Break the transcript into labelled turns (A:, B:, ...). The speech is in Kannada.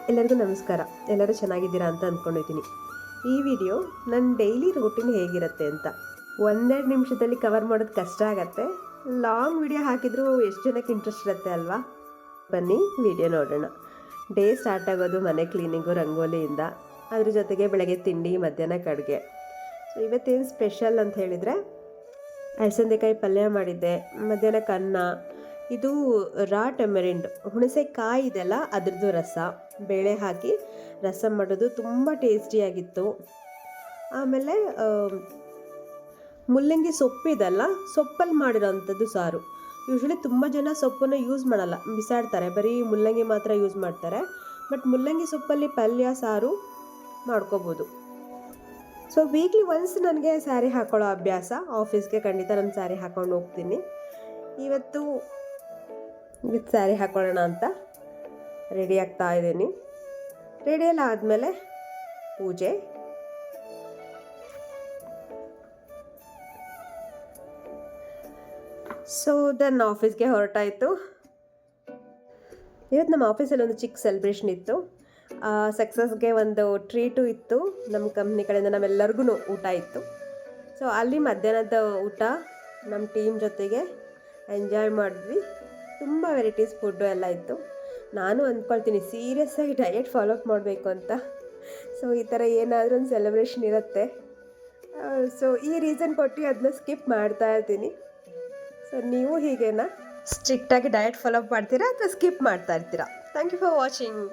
A: ಎಲ್ಲರಿಗೂ ನಮಸ್ಕಾರ. ಎಲ್ಲರೂ ಚೆನ್ನಾಗಿದ್ದೀರಾ ಅಂತ ಅಂದ್ಕೊಂಡಿದ್ದೀನಿ. ಈ ವಿಡಿಯೋ ನನ್ನ ಡೈಲಿ ರೂಟೀನ್ ಹೇಗಿರುತ್ತೆ ಅಂತ ಒಂದೆರಡು ನಿಮಿಷದಲ್ಲಿ ಕವರ್ ಮಾಡೋದು ಕಷ್ಟ ಆಗುತ್ತೆ. ಲಾಂಗ್ ವಿಡಿಯೋ ಹಾಕಿದರೂ ಎಷ್ಟು ಜನಕ್ಕೆ ಇಂಟ್ರೆಸ್ಟ್ ಇರುತ್ತೆ ಅಲ್ವಾ? ಬನ್ನಿ ವಿಡಿಯೋ ನೋಡೋಣ. ಡೇ ಸ್ಟಾರ್ಟ್ ಆಗೋದು ಮನೆ ಕ್ಲೀನಿಂಗು, ರಂಗೋಲಿಯಿಂದ. ಅದ್ರ ಜೊತೆಗೆ ಬೆಳಗ್ಗೆ ತಿಂಡಿ, ಮಧ್ಯಾಹ್ನಕ್ಕೆ ಅಡುಗೆ. ಸೊ ಇವತ್ತೇನು ಸ್ಪೆಷಲ್ ಅಂತ ಹೇಳಿದರೆ, ಅಲಸಂದೆಕಾಯಿ ಪಲ್ಯ ಮಾಡಿದ್ದೆ, ಮಧ್ಯಾಹ್ನಕ್ಕೆ ಅನ್ನ. ಇದು ರಾ ಟೆಮರಿಂಡ್ ಹುಣಸೆಕಾಯಿ ಇದೆಲ್ಲ, ಅದ್ರದ್ದು ರಸ, ಬೇಳೆ ಹಾಕಿ ರಸ ಮಾಡೋದು ತುಂಬ ಟೇಸ್ಟಿಯಾಗಿತ್ತು. ಆಮೇಲೆ ಮುಲ್ಲಂಗಿ ಸೊಪ್ಪಿದೆಲ್ಲ, ಸೊಪ್ಪಲ್ಲಿ ಮಾಡಿರೋವಂಥದ್ದು ಸಾರು. ಯೂಶ್ವಲಿ ತುಂಬ ಜನ ಸೊಪ್ಪನ್ನು ಯೂಸ್ ಮಾಡಲ್ಲ, ಬಿಸಾಡ್ತಾರೆ, ಬರೀ ಮುಲ್ಲಂಗಿ ಮಾತ್ರ ಯೂಸ್ ಮಾಡ್ತಾರೆ. ಬಟ್ ಮುಲ್ಲಂಗಿ ಸೊಪ್ಪಲ್ಲಿ ಪಲ್ಯ ಸಾರು ಮಾಡ್ಕೋಬೋದು. ಸೊ ವೀಕ್ಲಿ ಒನ್ಸ್ ನನಗೆ ಸ್ಯಾರಿ ಹಾಕೊಳ್ಳೋ ಅಭ್ಯಾಸ. ಆಫೀಸ್ಗೆ ಖಂಡಿತ ನಾನು ಸ್ಯಾರಿ ಹಾಕ್ಕೊಂಡು ಹೋಗ್ತೀನಿ. ಇವತ್ತು ಸ್ಯಾರಿ ಹಾಕೊಳ್ಳೋಣ ಅಂತ ರೆಡಿ ಆಗ್ತಾ ಇದ್ದೀನಿ. ರೆಡಿಯೆಲ್ಲ ಆದಮೇಲೆ ಪೂಜೆ. ಸೊ ದೆನ್ ಆಫೀಸ್ಗೆ ಹೊರಟಾಯಿತು. ಇವತ್ತು ನಮ್ಮ ಆಫೀಸಲ್ಲಿ ಒಂದು ಚಿಕ್ಕ ಸೆಲೆಬ್ರೇಷನ್ ಇತ್ತು. ಸಕ್ಸಸ್ಗೆ ಒಂದು ಟ್ರೀಟು ಇತ್ತು. ನಮ್ಮ ಕಂಪ್ನಿ ಕಡೆಯಿಂದ ನಮ್ಮೆಲ್ಲರಿಗೂ ಊಟ ಇತ್ತು. ಸೊ ಅಲ್ಲಿ ಮಧ್ಯಾಹ್ನದ ಊಟ ನಮ್ಮ ಟೀಮ್ ಜೊತೆಗೆ ಎಂಜಾಯ್ ಮಾಡಿದ್ವಿ. ತುಂಬ ವೆರೈಟೀಸ್ ಫುಡ್ಡು ಎಲ್ಲ ಇತ್ತು. ನಾನು ಅಂದ್ಕೊಳ್ತೀನಿ ಸೀರಿಯಸ್ಸಾಗಿ ಡಯಟ್ ಫಾಲೋಅಪ್ ಮಾಡಬೇಕು ಅಂತ. ಸೊ ಈ ಥರ ಏನಾದರೂ ಒಂದು ಸೆಲೆಬ್ರೇಷನ್ ಇರುತ್ತೆ. ಸೊ ಈ ರೀಸನ್ ಕೊಟ್ಟು ಅದನ್ನ ಸ್ಕಿಪ್ ಮಾಡ್ತಾ ಇರ್ತೀನಿ. ಸೊ ನೀವು ಹೀಗೇನಾ ಸ್ಟ್ರಿಕ್ಟಾಗಿ ಡಯಟ್ ಫಾಲೋಅಪ್ ಮಾಡ್ತೀರಾ ಅಥವಾ ಸ್ಕಿಪ್ ಮಾಡ್ತಾ ಇರ್ತೀರಾ? Thank you for watching.